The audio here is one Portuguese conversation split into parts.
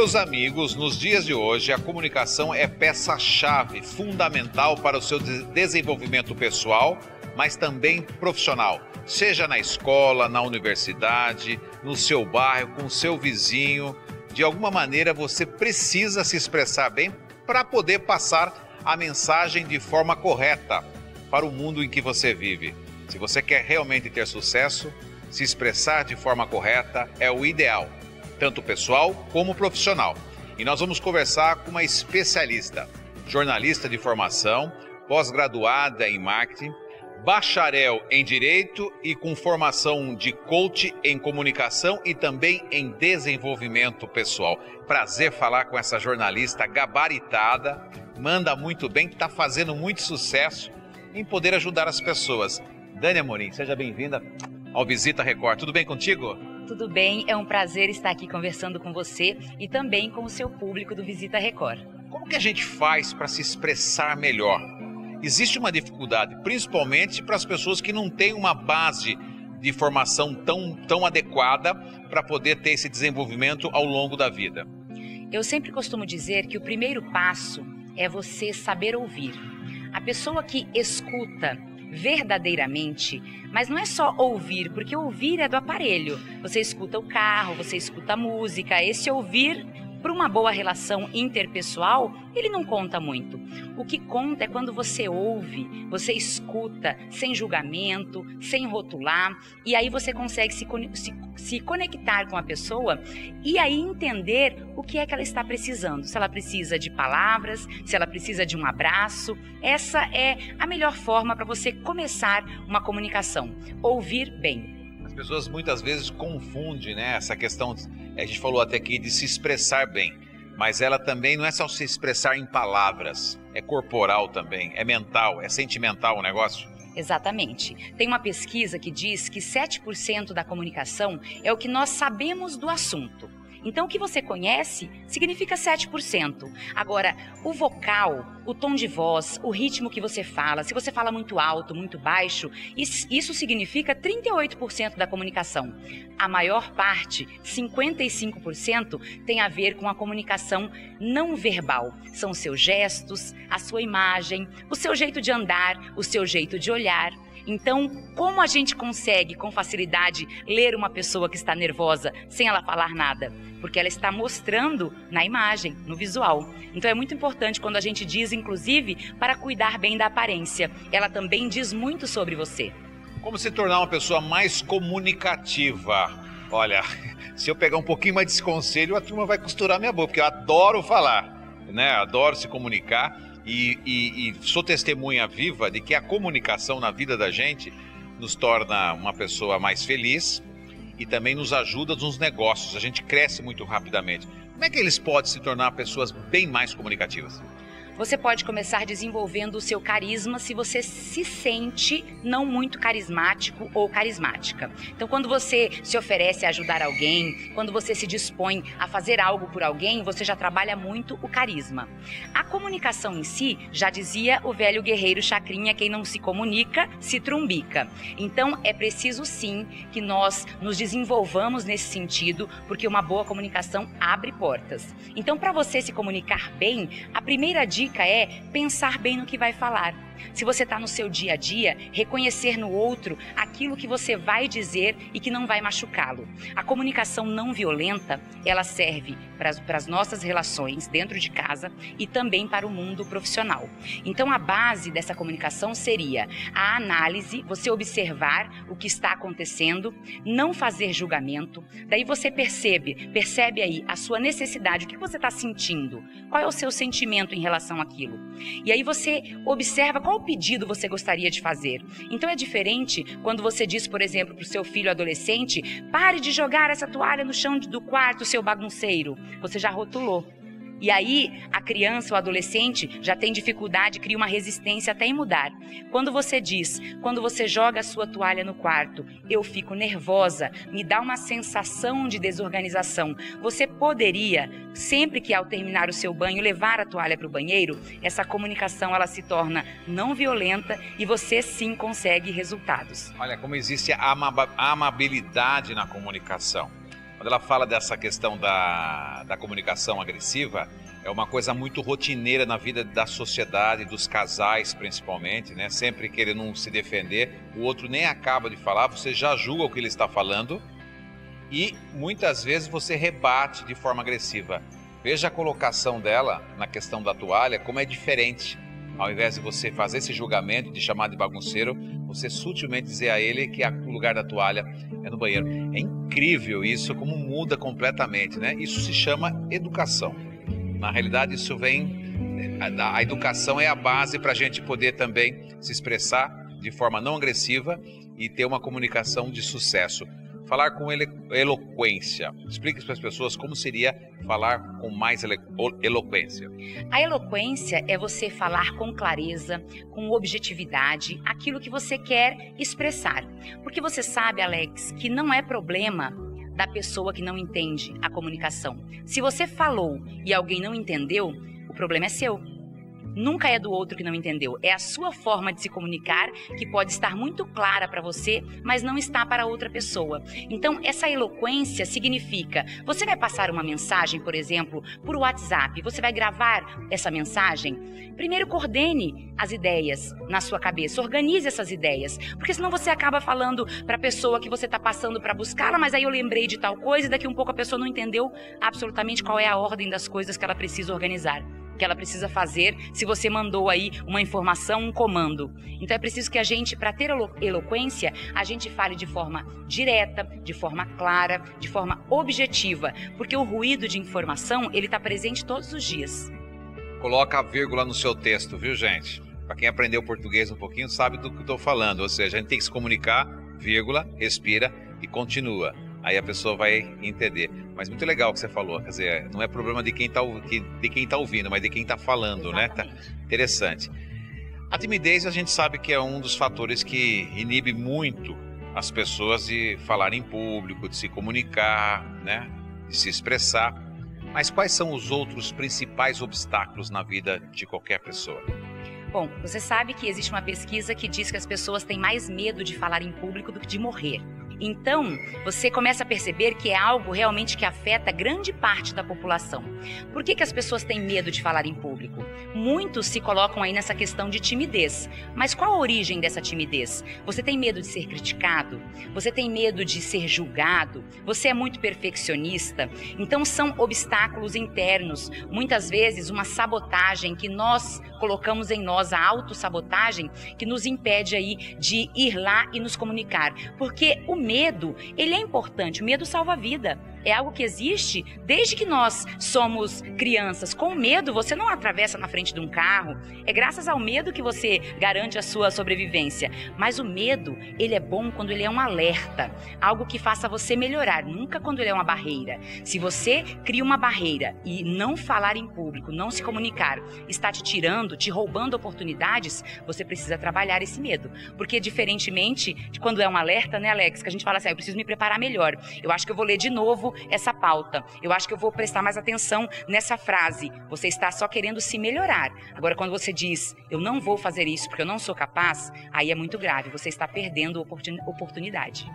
Meus amigos, nos dias de hoje, a comunicação é peça-chave, fundamental para o seu desenvolvimento pessoal, mas também profissional. Seja na escola, na universidade, no seu bairro, com o seu vizinho. De alguma maneira, você precisa se expressar bem para poder passar a mensagem de forma correta para o mundo em que você vive. Se você quer realmente ter sucesso, se expressar de forma correta é o ideal, tanto pessoal como profissional. E nós vamos conversar com uma especialista, jornalista de formação, pós-graduada em marketing, bacharel em direito e com formação de coach em comunicação e também em desenvolvimento pessoal. Prazer falar com essa jornalista gabaritada, manda muito bem, está fazendo muito sucesso em poder ajudar as pessoas. Dani Amorim, seja bem-vinda ao Visita Record. Tudo bem contigo? Tudo bem, é um prazer estar aqui conversando com você e também com o seu público do Visita Record. Como que a gente faz para se expressar melhor? Existe uma dificuldade, principalmente para as pessoas que não têm uma base de formação tão adequada para poder ter esse desenvolvimento ao longo da vida. Eu sempre costumo dizer que o primeiro passo é você saber ouvir. A pessoa que escuta verdadeiramente, mas não é só ouvir, porque ouvir é do aparelho. Você escuta o carro, você escuta a música, esse ouvir para uma boa relação interpessoal, ele não conta muito. O que conta é quando você ouve, você escuta, sem julgamento, sem rotular, e aí você consegue se conectar com a pessoa e aí entender o que é que ela está precisando. Se ela precisa de palavras, se ela precisa de um abraço. Essa é a melhor forma para você começar uma comunicação. Ouvir bem. As pessoas muitas vezes confundem, né, essa questão, a gente falou até aqui de se expressar bem, mas ela também não é só se expressar em palavras, é corporal também, é mental, é sentimental o negócio. Exatamente. Tem uma pesquisa que diz que 7% da comunicação é o que nós sabemos do assunto. Então, o que você conhece significa 7%. Agora, o vocal, o tom de voz, o ritmo que você fala, se você fala muito alto, muito baixo, isso significa 38% da comunicação. A maior parte, 55%, tem a ver com a comunicação não verbal. São os seus gestos, a sua imagem, o seu jeito de andar, o seu jeito de olhar. Então, como a gente consegue com facilidade ler uma pessoa que está nervosa sem ela falar nada? Porque ela está mostrando na imagem, no visual. Então é muito importante quando a gente diz, inclusive, para cuidar bem da aparência. Ela também diz muito sobre você. Como se tornar uma pessoa mais comunicativa? Olha, se eu pegar um pouquinho mais desse conselho, a turma vai costurar minha boca, porque eu adoro falar, né? Adoro se comunicar. E sou testemunha viva de que a comunicação na vida da gente nos torna uma pessoa mais feliz e também nos ajuda nos negócios. A gente cresce muito rapidamente. Como é que eles podem se tornar pessoas bem mais comunicativas? Você pode começar desenvolvendo o seu carisma se você se sente não muito carismático ou carismática. Então, quando você se oferece a ajudar alguém, quando você se dispõe a fazer algo por alguém, você já trabalha muito o carisma. A comunicação em si, já dizia o velho guerreiro Chacrinha, quem não se comunica, se trumbica. Então, é preciso sim que nós nos desenvolvamos nesse sentido, porque uma boa comunicação abre portas. Então, para você se comunicar bem, a primeira dica é pensar bem no que vai falar. Se você está no seu dia a dia, reconhecer no outro aquilo que você vai dizer e que não vai machucá-lo. A comunicação não violenta, ela serve para as nossas relações dentro de casa e também para o mundo profissional. Então, a base dessa comunicação seria a análise, você observar o que está acontecendo, não fazer julgamento. Daí você percebe aí a sua necessidade, o que você está sentindo, qual é o seu sentimento em relação àquilo. E aí você observa qual pedido você gostaria de fazer. Então é diferente quando você diz, por exemplo, para o seu filho adolescente: pare de jogar essa toalha no chão do quarto, seu bagunceiro. Você já rotulou. E aí a criança ou adolescente já tem dificuldade, cria uma resistência até em mudar. Quando você diz, quando você joga a sua toalha no quarto, eu fico nervosa, me dá uma sensação de desorganização. Você poderia, sempre que ao terminar o seu banho, levar a toalha para o banheiro? Essa comunicação ela se torna não violenta e você sim consegue resultados. Olha como existe a amabilidade na comunicação. Quando ela fala dessa questão da comunicação agressiva, é uma coisa muito rotineira na vida da sociedade, dos casais principalmente, né? Sempre querendo um se defender, o outro nem acaba de falar, você já julga o que ele está falando e muitas vezes você rebate de forma agressiva. Veja a colocação dela na questão da toalha, como é diferente. Ao invés de você fazer esse julgamento, de chamar de bagunceiro, você sutilmente dizer a ele que o lugar da toalha é no banheiro. É incrível isso, como muda completamente, né? Isso se chama educação. Na realidade, isso vem... A educação é a base para a gente poder também se expressar de forma não agressiva e ter uma comunicação de sucesso. Falar com eloquência. Explique para as pessoas como seria falar com mais eloquência. A eloquência é você falar com clareza, com objetividade, aquilo que você quer expressar. Porque você sabe, Alex, que não é problema da pessoa que não entende a comunicação. Se você falou e alguém não entendeu, o problema é seu. Nunca é do outro que não entendeu. É a sua forma de se comunicar que pode estar muito clara para você, mas não está para outra pessoa. Então, essa eloquência significa, você vai passar uma mensagem, por exemplo, por WhatsApp, você vai gravar essa mensagem. Primeiro, coordene as ideias na sua cabeça, organize essas ideias, porque senão você acaba falando para a pessoa que você está passando para buscá-la, mas aí eu lembrei de tal coisa e daqui um pouco a pessoa não entendeu absolutamente qual é a ordem das coisas que ela precisa organizar, que ela precisa fazer, se você mandou aí uma informação, um comando. Então é preciso que a gente, para ter eloquência, a gente fale de forma direta, de forma clara, de forma objetiva, porque o ruído de informação, ele está presente todos os dias. Coloca a vírgula no seu texto, viu, gente? Para quem aprendeu português um pouquinho, sabe do que eu estou falando, ou seja, a gente tem que se comunicar, vírgula, respira e continua. Aí a pessoa vai entender. Mas muito legal o que você falou, quer dizer, não é problema de quem tá ouvindo, mas de quem está falando, Exatamente. Né? Tá interessante. A timidez a gente sabe que é um dos fatores que inibe muito as pessoas de falar em público, de se comunicar, né? De se expressar. Mas quais são os outros principais obstáculos na vida de qualquer pessoa? Bom, você sabe que existe uma pesquisa que diz que as pessoas têm mais medo de falar em público do que de morrer. Então, você começa a perceber que é algo realmente que afeta grande parte da população. Por que as pessoas têm medo de falar em público? Muitos se colocam aí nessa questão de timidez. Mas qual a origem dessa timidez? Você tem medo de ser criticado? Você tem medo de ser julgado? Você é muito perfeccionista? Então, são obstáculos internos. Muitas vezes, uma sabotagem que nós colocamos em nós, a autossabotagem, que nos impede aí de ir lá e nos comunicar. Porque o medo, ele é importante, o medo salva a vida. É algo que existe desde que nós somos crianças. Com medo, você não atravessa na frente de um carro. É graças ao medo que você garante a sua sobrevivência. Mas o medo, ele é bom quando ele é um alerta. Algo que faça você melhorar, nunca quando ele é uma barreira. Se você cria uma barreira e não falar em público, não se comunicar, está te tirando, te roubando oportunidades, você precisa trabalhar esse medo. Porque diferentemente de quando é um alerta, né, Alex, que a gente fala assim, eu preciso me preparar melhor. Eu acho que eu vou ler de novo essa pauta. Eu acho que eu vou prestar mais atenção nessa frase. Você está só querendo se melhorar. Agora, quando você diz, eu não vou fazer isso porque eu não sou capaz, aí é muito grave. Você está perdendo oportunidade.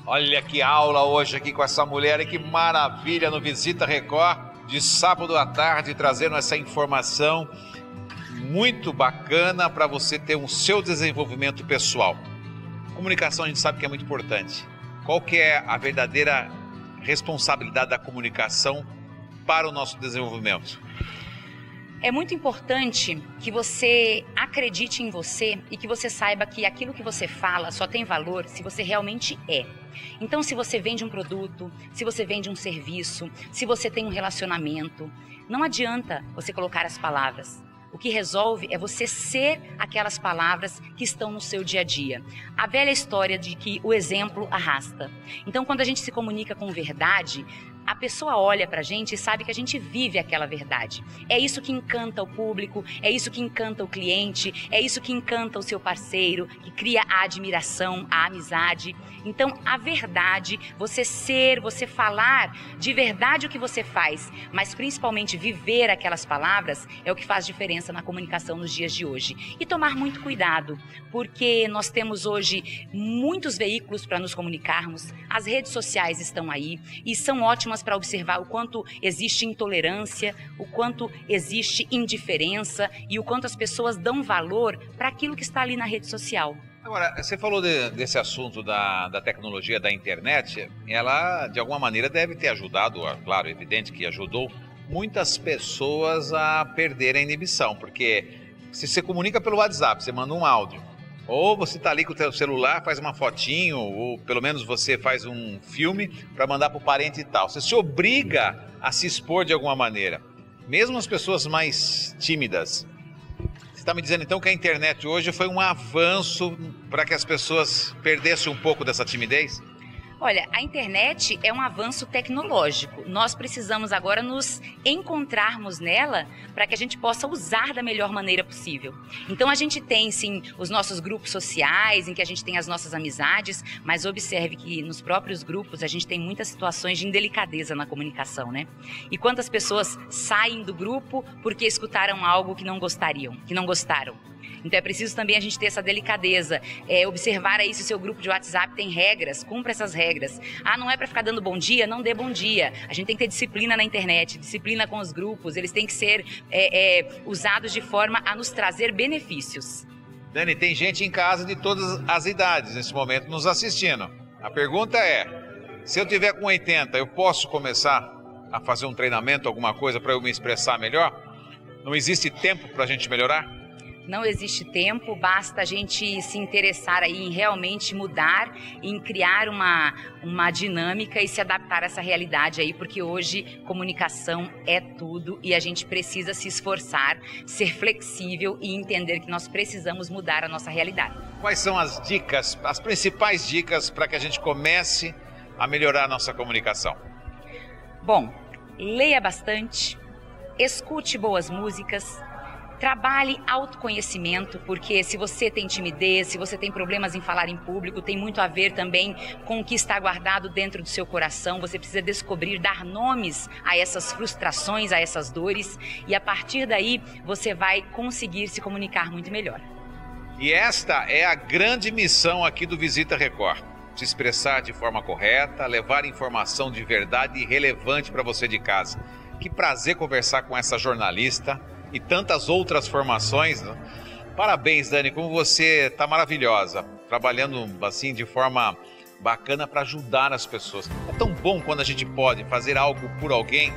Olha que aula hoje aqui com essa mulher, e que maravilha no Visita Record, de sábado à tarde, trazendo essa informação muito bacana para você ter o seu desenvolvimento pessoal. Comunicação a gente sabe que é muito importante. Qual que é a verdadeira responsabilidade da comunicação para o nosso desenvolvimento? É muito importante que você acredite em você e que você saiba que aquilo que você fala só tem valor se você realmente é. Então, se você vende um produto, se você vende um serviço, se você tem um relacionamento, não adianta você colocar as palavras. O que resolve é você ser aquelas palavras que estão no seu dia a dia. A velha história de que o exemplo arrasta. Então, quando a gente se comunica com verdade, a pessoa olha pra gente e sabe que a gente vive aquela verdade. É isso que encanta o público, é isso que encanta o cliente, é isso que encanta o seu parceiro, que cria a admiração, a amizade. Então, a verdade, você falar de verdade o que você faz, mas principalmente viver aquelas palavras, é o que faz diferença na comunicação nos dias de hoje. E tomar muito cuidado, porque nós temos hoje muitos veículos para nos comunicarmos, as redes sociais estão aí e são ótimas para observar o quanto existe intolerância, o quanto existe indiferença e o quanto as pessoas dão valor para aquilo que está ali na rede social. Agora, você falou desse assunto da tecnologia, da internet, ela de alguma maneira deve ter ajudado, claro, evidente que ajudou, muitas pessoas a perderem a inibição, porque se você comunica pelo WhatsApp, você manda um áudio, ou você está ali com o seu celular, faz uma fotinho, ou pelo menos você faz um filme para mandar para o parente e tal, você se obriga a se expor de alguma maneira, mesmo as pessoas mais tímidas. Você está me dizendo então que a internet hoje foi um avanço para que as pessoas perdessem um pouco dessa timidez? Olha, a internet é um avanço tecnológico. Nós precisamos agora nos encontrarmos nela para que a gente possa usar da melhor maneira possível. Então a gente tem sim os nossos grupos sociais, em que a gente tem as nossas amizades, mas observe que nos próprios grupos a gente tem muitas situações de indelicadeza na comunicação, né? E quantas pessoas saem do grupo porque escutaram algo que não gostariam, que não gostaram. Então é preciso também a gente ter essa delicadeza, observar aí se o seu grupo de WhatsApp tem regras, cumpra essas regras. Ah, não é para ficar dando bom dia? Não dê bom dia. A gente tem que ter disciplina na internet, disciplina com os grupos, eles têm que ser usados de forma a nos trazer benefícios. Dani, tem gente em casa de todas as idades nesse momento nos assistindo. A pergunta é, se eu tiver com 80, eu posso começar a fazer um treinamento, alguma coisa para eu me expressar melhor? Não existe tempo para a gente melhorar? Não existe tempo, basta a gente se interessar aí em realmente mudar, em criar uma dinâmica e se adaptar a essa realidade aí, porque hoje comunicação é tudo e a gente precisa se esforçar, ser flexível e entender que nós precisamos mudar a nossa realidade. Quais são as dicas, as principais dicas para que a gente comece a melhorar a nossa comunicação? Bom, leia bastante, escute boas músicas, trabalhe autoconhecimento, porque se você tem timidez, se você tem problemas em falar em público, tem muito a ver também com o que está guardado dentro do seu coração. Você precisa descobrir, dar nomes a essas frustrações, a essas dores, e a partir daí você vai conseguir se comunicar muito melhor. E esta é a grande missão aqui do Visita Record. Se expressar de forma correta, levar informação de verdade e relevante para você de casa. Que prazer conversar com essa jornalista e tantas outras formações, né? Parabéns, Dani, como você está maravilhosa, trabalhando assim de forma bacana para ajudar as pessoas. É tão bom quando a gente pode fazer algo por alguém,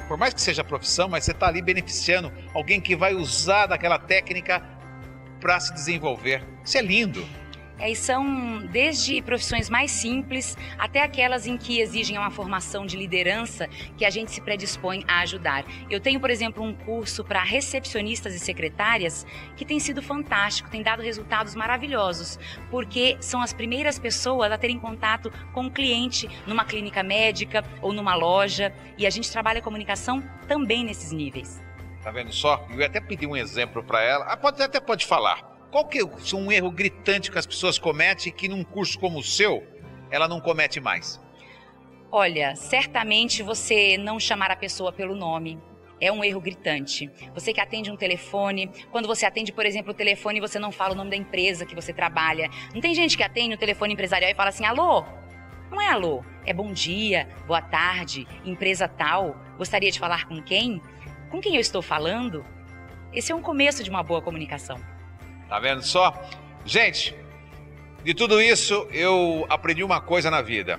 por mais que seja profissão, mas você está ali beneficiando alguém que vai usar daquela técnica para se desenvolver. Isso é lindo. E são desde profissões mais simples até aquelas em que exigem uma formação de liderança que a gente se predispõe a ajudar. Eu tenho, por exemplo, um curso para recepcionistas e secretárias que tem sido fantástico, tem dado resultados maravilhosos, porque são as primeiras pessoas a terem contato com o cliente numa clínica médica ou numa loja, e a gente trabalha a comunicação também nesses níveis. Tá vendo só? Eu ia até pedir um exemplo para ela. Até pode falar. Qual que é um erro gritante que as pessoas cometem que num curso como o seu, ela não comete mais? Olha, certamente você não chamar a pessoa pelo nome é um erro gritante. Você que atende um telefone, quando você atende, por exemplo, o telefone, você não fala o nome da empresa que você trabalha. Não tem gente que atende o telefone empresarial e fala assim, alô? Não é alô, é bom dia, boa tarde, empresa tal, gostaria de falar com quem? Com quem eu estou falando? Esse é um começo de uma boa comunicação. Tá vendo só? Gente, de tudo isso eu aprendi uma coisa na vida.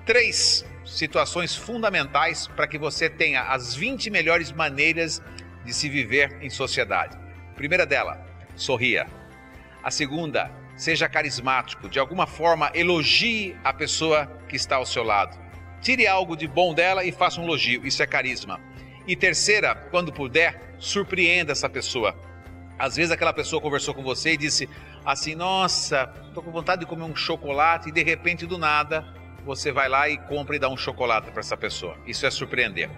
3 situações fundamentais para que você tenha as 20 melhores maneiras de se viver em sociedade. Primeira dela, sorria. A segunda, seja carismático. De alguma forma, elogie a pessoa que está ao seu lado. Tire algo de bom dela e faça um elogio. Isso é carisma. E terceira, quando puder, surpreenda essa pessoa. Às vezes aquela pessoa conversou com você e disse assim, nossa, estou com vontade de comer um chocolate, e de repente, do nada, você vai lá e compra e dá um chocolate para essa pessoa. Isso é surpreender.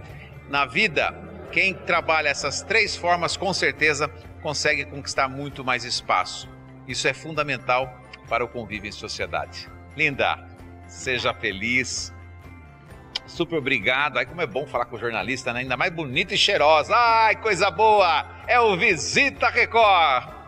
Na vida, quem trabalha essas 3 formas, com certeza, consegue conquistar muito mais espaço. Isso é fundamental para o convívio em sociedade. Linda, seja feliz. Super obrigado. Ai, como é bom falar com o jornalista, né? Ainda mais bonita e cheirosa. Ai, coisa boa! É o Visita Record.